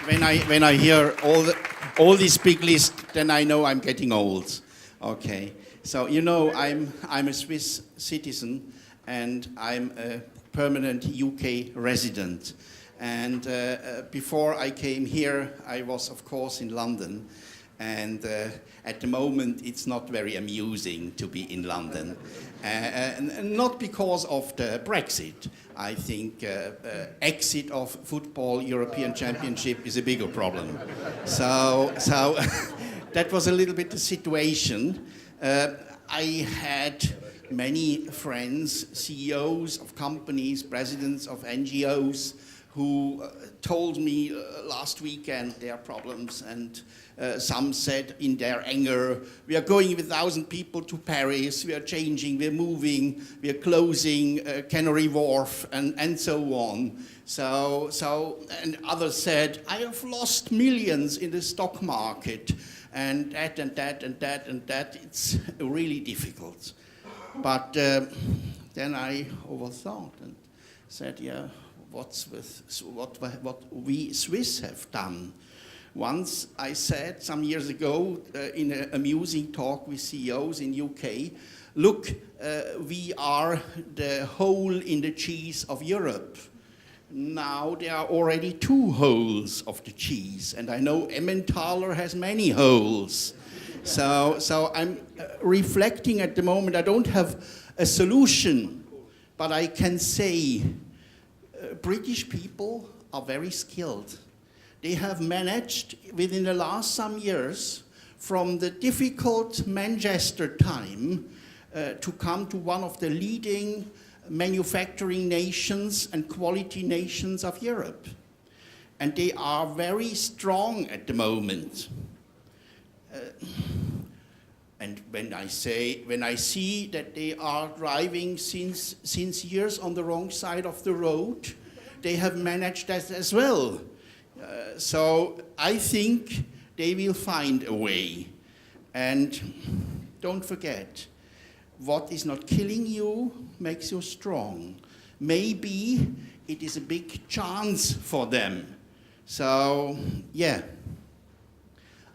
when I hear all these big lists, then I know I'm getting old. Okay, so you know I'm a Swiss citizen and I'm a permanent UK resident. And before I came here, I was of course in London. And at the moment, it's not very amusing to be in London. And not because of the Brexit. I think exit of football European Championship is a bigger problem. So that was a little bit the situation. I had many friends, CEOs of companies, presidents of NGOs, who told me last weekend their problems, and some said in their anger, we are going with 1,000 people to Paris, we are changing, we're moving, we are closing Canary Wharf, and so on. And others said, I have lost millions in the stock market, and that, and that, and that, and that. It's really difficult. But then I overthought and said, yeah, what we Swiss have done. Once I said some years ago in an amusing talk with CEOs in UK, look, we are the hole in the cheese of Europe. Now there are already 2 holes of the cheese, and I know Emmentaler has many holes. So I'm reflecting at the moment. I don't have a solution, but I can say British people are very skilled. They have managed within the last some years from the difficult Manchester time to come to one of the leading manufacturing nations and quality nations of Europe. And they are very strong at the moment. And when I see that they are driving since years on the wrong side of the road, they have managed that as well. So I think they will find a way. And don't forget, what is not killing you makes you strong. Maybe it is a big chance for them. So, yeah.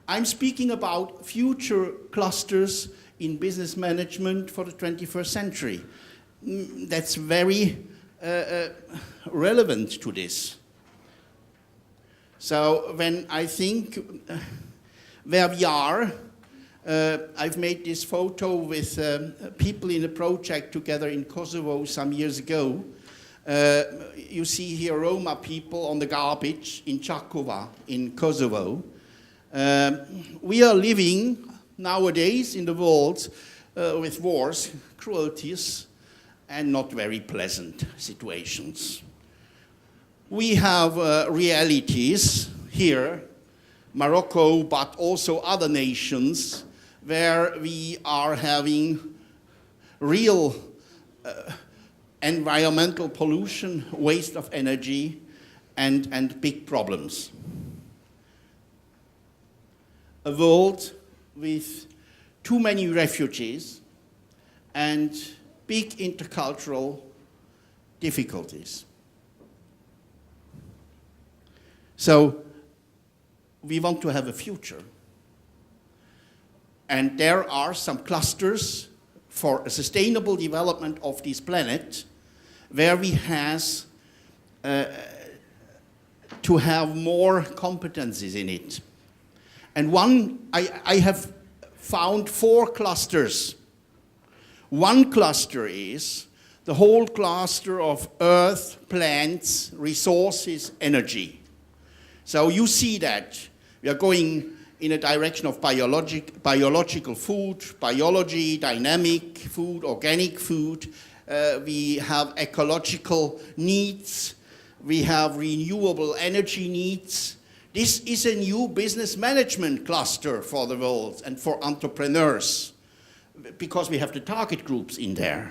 I'm speaking about future clusters in business management for the 21st century. That's very relevant to this. So when I think where we are, I've made this photo with people in a project together in Kosovo some years ago. You see here Roma people on the garbage in Čakova in Kosovo. We are living nowadays in the world with wars, cruelties, and not very pleasant situations. We have realities here, Morocco, but also other nations, where we are having real environmental pollution, waste of energy, and big problems. A world with too many refugees and big intercultural difficulties. So we want to have a future. And there are some clusters for a sustainable development of this planet where we have to have more competencies in it. And I have found 4 clusters. One cluster is the whole cluster of earth, plants, resources, energy. So you see that we are going in a direction of biological food, biology, dynamic food, organic food. We have ecological needs. We have renewable energy needs. This is a new business management cluster for the world and for entrepreneurs, because we have the target groups in there.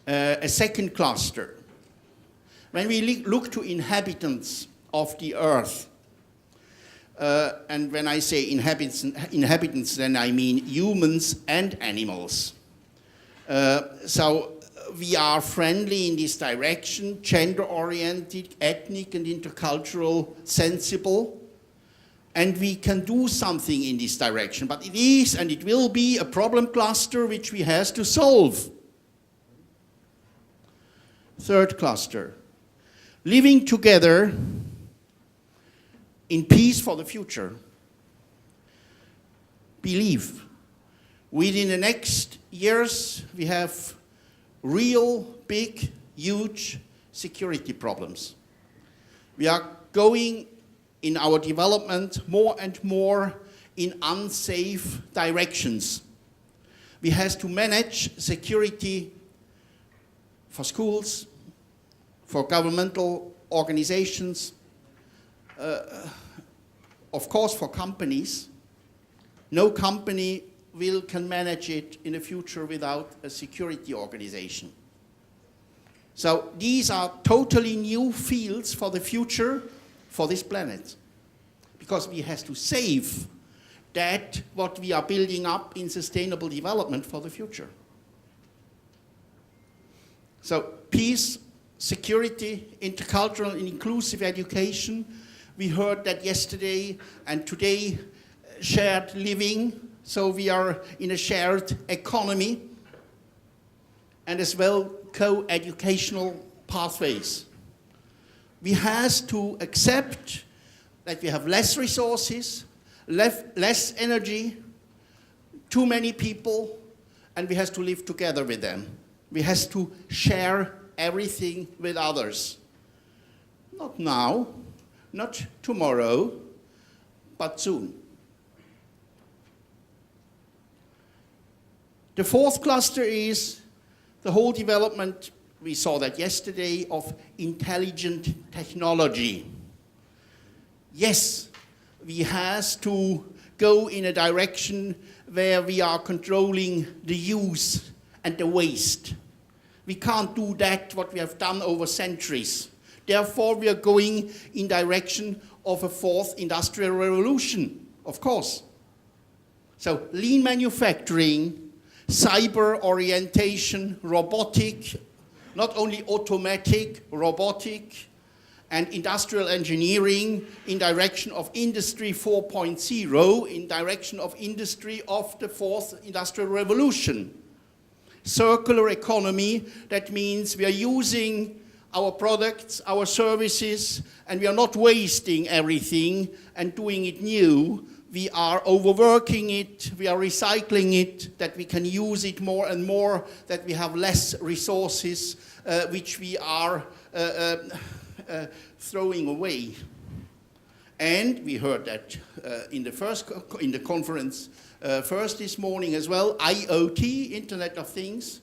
A second cluster. When we look to inhabitants of the earth, and when I say inhabitants, then I mean humans and animals. So we are friendly in this direction, gender-oriented, ethnic and intercultural, sensible, and we can do something in this direction. But it is and it will be a problem cluster which we have to solve. Third cluster, living together in peace for the future. Believe, within the next years, we have real, big, huge security problems. We are going in our development more and more in unsafe directions. We have to manage security for schools, for governmental organizations, of course for companies. No company can manage it in the future without a security organization. So these are totally new fields for the future for this planet. Because we have to save that what we are building up in sustainable development for the future. So peace, security, intercultural and inclusive education. We heard that yesterday and today, shared living. So we are in a shared economy and as well co-educational pathways. We have to accept that we have less resources, less energy, too many people, and we have to live together with them. We have to share everything with others. Not now, not tomorrow, but soon. The fourth cluster is the whole development, we saw that yesterday, of intelligent technology. Yes, we have to go in a direction where we are controlling the use and the waste. We can't do that what we have done over centuries. Therefore, we are going in direction of a fourth industrial revolution, of course. So, lean manufacturing, cyber orientation, robotic, not only automatic, robotic, and industrial engineering in direction of Industry 4.0, in direction of industry of the fourth industrial revolution. Circular economy, that means we are using our products, our services, and we are not wasting everything and doing it new. We are overworking it, we are recycling it, that we can use it more and more, that we have less resources which we are throwing away. And we heard that in the conference first this morning as well, IoT, Internet of Things,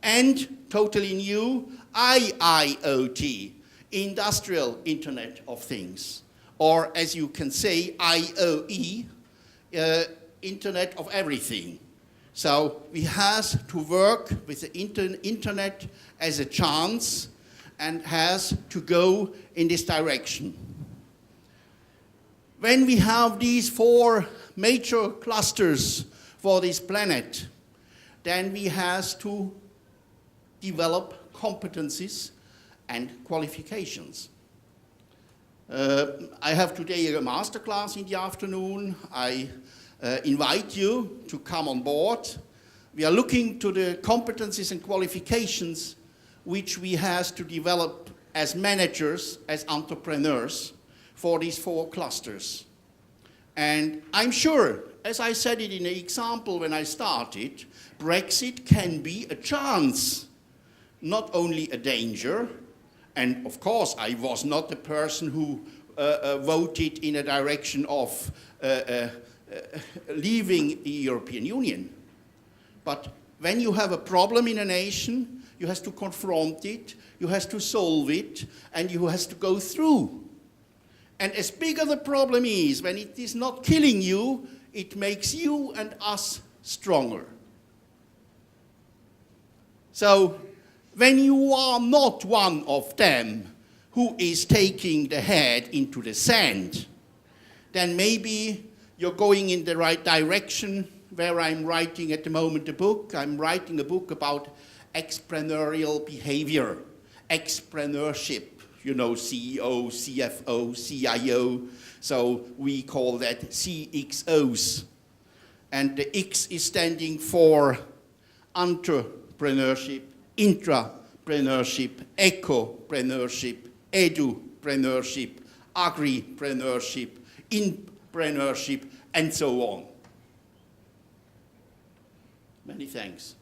and totally new IIoT, Industrial Internet of Things. Or as you can say, IOE, Internet of Everything. So we have to work with the internet as a chance and has to go in this direction. When we have these four major clusters for this planet, then we have to develop competencies and qualifications. I have today a masterclass in the afternoon. I invite you to come on board. We are looking to the competencies and qualifications which we have to develop as managers, as entrepreneurs for these four clusters. And I'm sure, as I said it in the example when I started, Brexit can be a chance, not only a danger. And of course, I was not the person who voted in a direction of leaving the European Union. But when you have a problem in a nation, you have to confront it, you have to solve it, and you have to go through. And as bigger the problem is, when it is not killing you, it makes you and us stronger. So, when you are not one of them who is taking the head into the sand, then maybe you're going in the right direction, where I'm writing at the moment a book. I'm writing a book about entrepreneurial behavior, entrepreneurship, you know, CEO, CFO, CIO. So we call that CXOs. And the X is standing for entrepreneurship, intrapreneurship, ecopreneurship, edupreneurship, agripreneurship, inpreneurship, and so on. Many thanks.